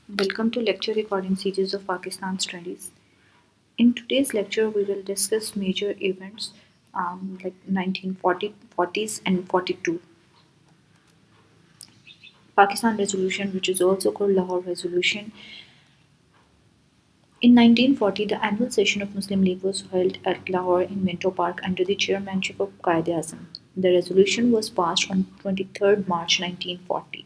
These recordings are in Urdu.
Welcome to lecture recording series of Pakistan Studies. In today's lecture, we will discuss major events like 1940s and 42. Pakistan Resolution, which is also called Lahore Resolution. In 1940, the annual session of Muslim League was held at Lahore in Minto Park under the chairmanship of Quaid-e-Azam. The resolution was passed on 23rd March 1940.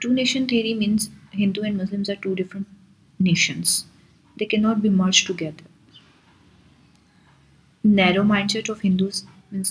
Two nation theory means Hindu and Muslims are two different nations. They cannot be merged together. Narrow mindset of Hindus means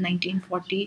1940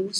2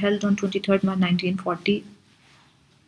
held on 23rd March 1940.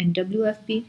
NWFP,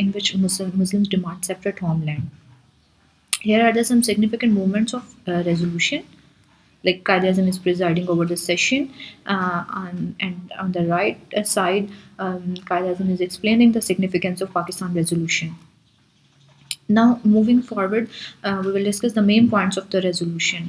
in which Muslims demand separate homeland. Here are some significant moments of resolution. Like Quaid-e-Azam is presiding over the session, and on the right side, Quaid-e-Azam is explaining the significance of Pakistan resolution. Now moving forward, we will discuss the main points of the resolution.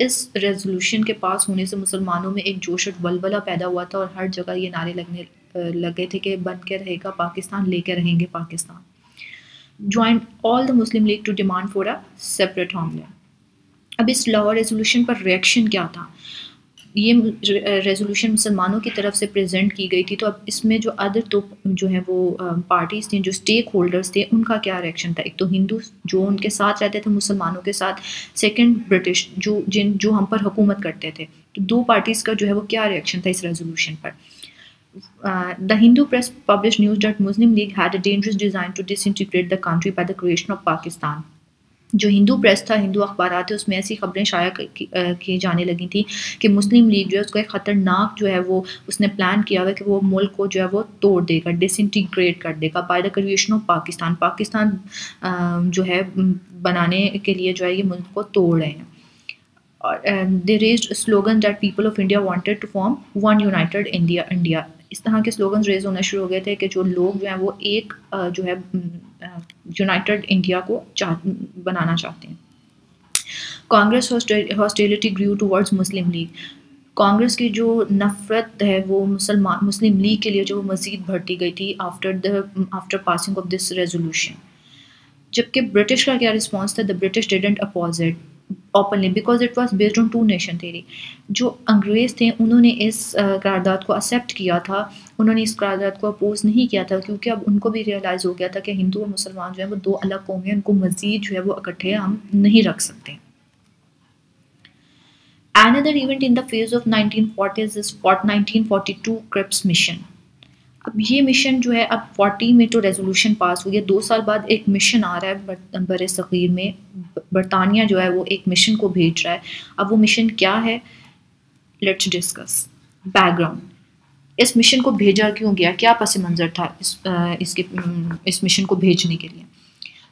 اس ریزولوشن کے پاس ہونے سے مسلمانوں میں ایک جوش و ولولہ پیدا ہوا تھا اور ہر جگہ یہ نعرے لگے تھے کہ بن کے رہے گا پاکستان، لے کے رہیں گے Pakistan. joined all the Muslim League to demand for a separate homeland. اب اس لاہور ریزولوشن پر ریئیکشن کیا تھا؟ یہ ریزولوشن مسلمانوں کی طرف سے پریزنٹ کی گئی تھی، تو اب اس میں جو ادر تو جو ہیں وہ پارٹیز تھیں، جو اسٹیک ہولڈرز تھے، ان کا کیا ریئیکشن تھا؟ ایک تو ہندو جو ان کے ساتھ رہتے تھے مسلمانوں کے ساتھ، سیکنڈ برٹش جو ہم پر حکومت کرتے تھے. تو دو پارٹیز کا جو ہے وہ کیا ریئیکشن تھا اس ریزولوشن پر؟ The Hindu press published news that Muslim League had a dangerous design to disintegrate the country by the creation of Pakistan. جو ہندو پریس تھا، ہندو اخبارات تھے، اس میں ایسی خبریں شائع کی جانے لگی تھیں کہ مسلم لیگ جو ہے اس کو ایک خطرناک جو ہے وہ اس نے پلان کیا ہوا کہ وہ ملک کو جو ہے وہ توڑ دے گا، ڈس انٹیگریٹ کر دے گا by the creation of Pakistan. Pakistan جو ہے بنانے کے لیے جو ہے یہ ملک کو توڑ رہے ہیں. They raised a slogan that people of India wanted to form one united India. اس طرح کے سلوگنز ریز ہونا شروع ہو گئے تھے کہ جو لوگ جو ہیں وہ ایک جو ہے یونائٹڈ انڈیا کو بنانا چاہتے ہیں. کانگریس ہاسٹیلٹی گریو ٹورڈز مسلم لیگ. کانگریس کی جو نفرت ہے وہ مسلم لیگ کے لیے جو مزید بڑھتی گئی تھی after passing of this resolution. جبکہ برٹش کا کیا رسپانس تھا؟ The British didn't oppose it openly because it was based on two nation theory. جو انگریز تھے انہوں نے اس قرارداد کو ایکسیپٹ کیا تھا، انہوں نے اس قرارداد کو اپوز نہیں کیا تھا، کیونکہ اب ان کو بھی ریئلائز ہو گیا تھا کہ ہندو اور مسلمان جو ہیں وہ دو الگ قومیں ہیں، ان کو مزید جو ہے وہ اکٹھے ہم نہیں رکھ سکتے. Another event in the phase of 1940s is 1942 Cripps mission. اب یہ مشن جو ہے اب 40 میں تو ریزولوشن پاس ہوئی ہے، 2 سال بعد ایک مشن آ رہا ہے بر صغیر میں، برطانیہ جو ہے وہ ایک مشن کو بھیج رہا ہے. اب وہ مشن کیا ہے؟ Let's discuss background. اس مشن کو بھیجا کیوں گیا؟ کیا پس منظر تھا اس مشن کو بھیجنے کے لیے؟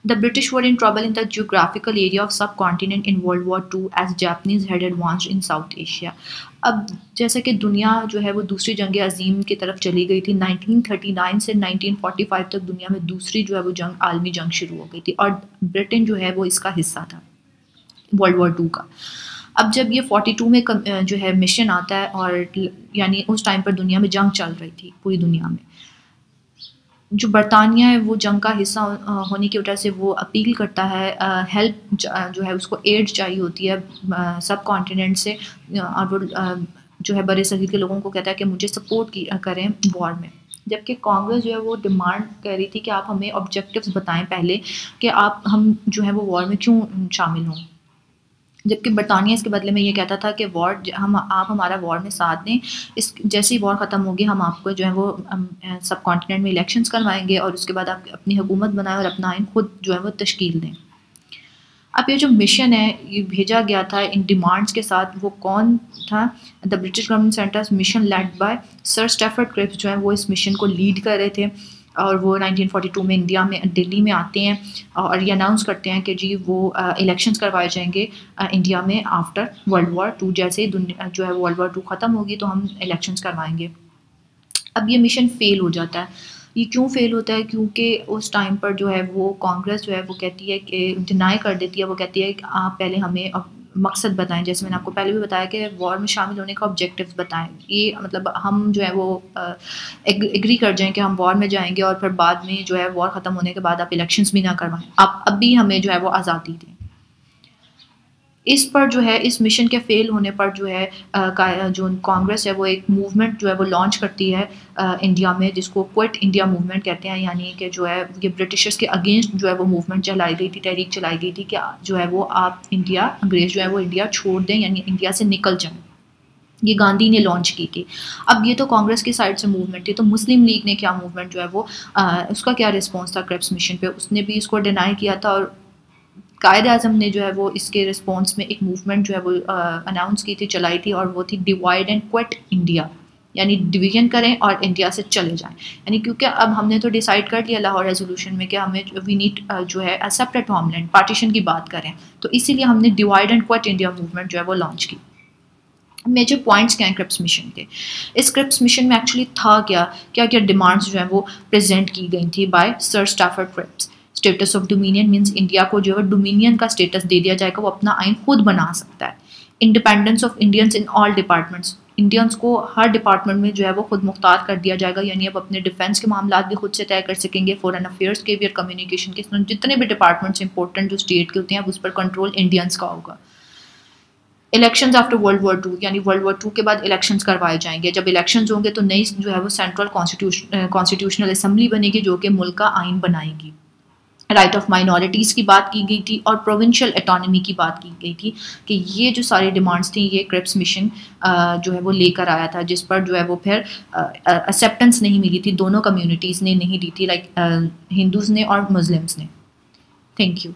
The British were in trouble in the geographical area of subcontinent in World War II as Japanese had advanced in South Asia. اب جیسا کہ دنیا جو ہے وہ دوسری جنگ عظیم کی طرف چلی گئی تھی، 1939 سے 1945 تک دنیا میں دوسری جو ہے وہ جنگ عالمی جنگ شروع ہو گئی تھی، اور برٹن جو ہے وہ اس کا حصہ تھا ورلڈ وار 2 کا. اب جب یہ 42 میں جو ہے مشن آتا ہے، اور یعنی اس ٹائم پر دنیا میں جنگ چل رہی تھی پوری دنیا میں، جو برطانیہ ہے وہ جنگ کا حصہ ہونے کی وجہ سے وہ اپیل کرتا ہے، ہیلپ جو ہے اس کو ایڈ چاہیے ہوتی ہے سب کانٹیننٹ سے، اور وہ جو ہے بر صغیر کے لوگوں کو کہتا ہے کہ مجھے سپورٹ کریں وار میں. جبکہ کانگریس جو ہے وہ ڈیمانڈ کر رہی تھی کہ آپ ہمیں آبجیکٹیوز بتائیں پہلے کہ ہم جو ہے وہ وار میں کیوں شامل ہوں. جبکہ برطانیہ اس کے بدلے میں یہ کہتا تھا کہ آپ ہمارا وار میں ساتھ دیں، اس جیسے ہی وار ختم ہوگی ہم آپ کو جو ہے وہ سب کانٹیننٹ میں الیکشنز کروائیں گے، اور اس کے بعد آپ اپنی حکومت بنائیں اور اپنا آئین خود جو ہے وہ تشکیل دیں. اب یہ جو مشن ہے یہ بھیجا گیا تھا ان ڈیمانڈس کے ساتھ، وہ کون تھا؟ The British government centres mission led by sir Stafford Cripps جو ہیں وہ اس مشن کو لیڈ کر رہے تھے، اور وہ 1942 میں انڈیا میں دلی میں آتے ہیں اور یہ اناؤنس کرتے ہیں کہ جی وہ الیکشنز کروائے جائیں گے انڈیا میں آفٹر ورلڈ وار 2. جیسے ہی جو ہے ورلڈ وار 2 ختم ہوگی تو ہم الیکشنز کروائیں گے. اب یہ مشن فیل ہو جاتا ہے. یہ کیوں فیل ہوتا ہے؟ کیونکہ اس ٹائم پر جو ہے وہ کانگریس جو ہے وہ کہتی ہے کہ ڈینائی کر دیتی ہے، وہ کہتی ہے کہ آپ پہلے ہمیں مقصد بتائیں. جیسے میں نے آپ کو پہلے بھی بتایا کہ وار میں شامل ہونے کا آبجیکٹیوز بتائیں. یہ مطلب ہم جو ہے وہ ایگری کر جائیں کہ ہم وار میں جائیں گے، اور پھر بعد میں جو ہے وار ختم ہونے کے بعد آپ الیکشنز بھی نہ کروائیں، آپ اب بھی ہمیں جو ہے وہ آزادی دیں. اس پر جو ہے اس مشن کے فیل ہونے پر جو ہے جو کانگریس ہے وہ ایک موومنٹ جو ہے وہ لانچ کرتی ہے انڈیا میں، جس کو کوئٹ انڈیا موومنٹ کہتے ہیں. یعنی کہ جو ہے یہ برٹشرز کے اگینسٹ جو ہے وہ موومنٹ چلائی گئی تھی، تحریک چلائی گئی تھی کہ جو ہے وہ آپ انگریز جو ہے وہ انڈیا چھوڑ دیں، یعنی انڈیا سے نکل جائیں. یہ گاندھی نے لانچ کی تھی. اب یہ تو کانگریس کی سائڈ سے موومنٹ تھی، تو مسلم لیگ نے کیا موومنٹ جو ہے وہ اس کا کیا رسپانس تھا کرپس مشن پہ؟ اس نے بھی اس کو ڈینائی کیا تھا، اور قائد اعظم نے جو ہے وہ اس کے رسپانس میں ایک موومنٹ جو ہے وہ اناؤنس کی تھی، چلائی تھی، اور وہ تھی ڈیوائڈ اینڈ کوئٹ انڈیا، یعنی ڈویژن کریں اور انڈیا سے چلے جائیں. یعنی کیونکہ اب ہم نے تو ڈیسائیڈ کر لیا لاہور ریزولوشن میں کہ ہمیں وی نیڈ جو ہے سیپریٹ ہوم لینڈ، پارٹیشن کی بات کریں، تو اسی لیے ہم نے divide and quit India movement جو ہے وہ لانچ کی. میجر پوائنٹس کیا ہیں کرپس مشن کے؟ اس کرپس مشن میں ایکچولی تھا کیا ڈیمانڈس جو ہیں وہ پریزنٹ کی گئی تھی by sir Stafford Cripps. Status of dominion means India کو جو ہے ڈومینین کا اسٹیٹس دے دیا جائے گا، وہ اپنا آئین خود بنا سکتا ہے. Independence of Indians in all departments, Indians کو ہر ڈپارٹمنٹ میں جو ہے وہ خود مختار کر دیا جائے گا، یعنی اب اپنے ڈیفینس کے معاملات بھی خود سے طے کر سکیں گے، فورن افیئرس کے بھی اور کمیونیکیشن کے، جتنے بھی ڈپارٹمنٹس امپورٹنٹ جو اسٹیٹ کے ہوتے ہیں اس پر کنٹرول انڈینس کا ہوگا۔ Elections after World War two, یعنی ورلڈ وار ٹو کے بعد الیکشنز کروائے جائیں گے، جب الیکشنز ہوں گے تو نئی جو ہے وہ سینٹرل کانسٹیٹیوشنل اسمبلی بنے گی جو کہ ملک کا آئین بنائے گی۔ رائٹ آف مائنورٹیز کی بات کی گئی تھی اور پروونشل اٹانومی کی بات کی گئی تھی کہ یہ جو ساری ڈیمانڈس تھیں یہ کرپس مشن جو ہے وہ لے کر آیا تھا، جس پر جو ہے وہ پھر ایکسیپٹنس نہیں ملی تھی، دونوں کمیونٹیز نے نہیں دی تھی، لائک ہندوز نے اور مسلمس نے۔ Thank you.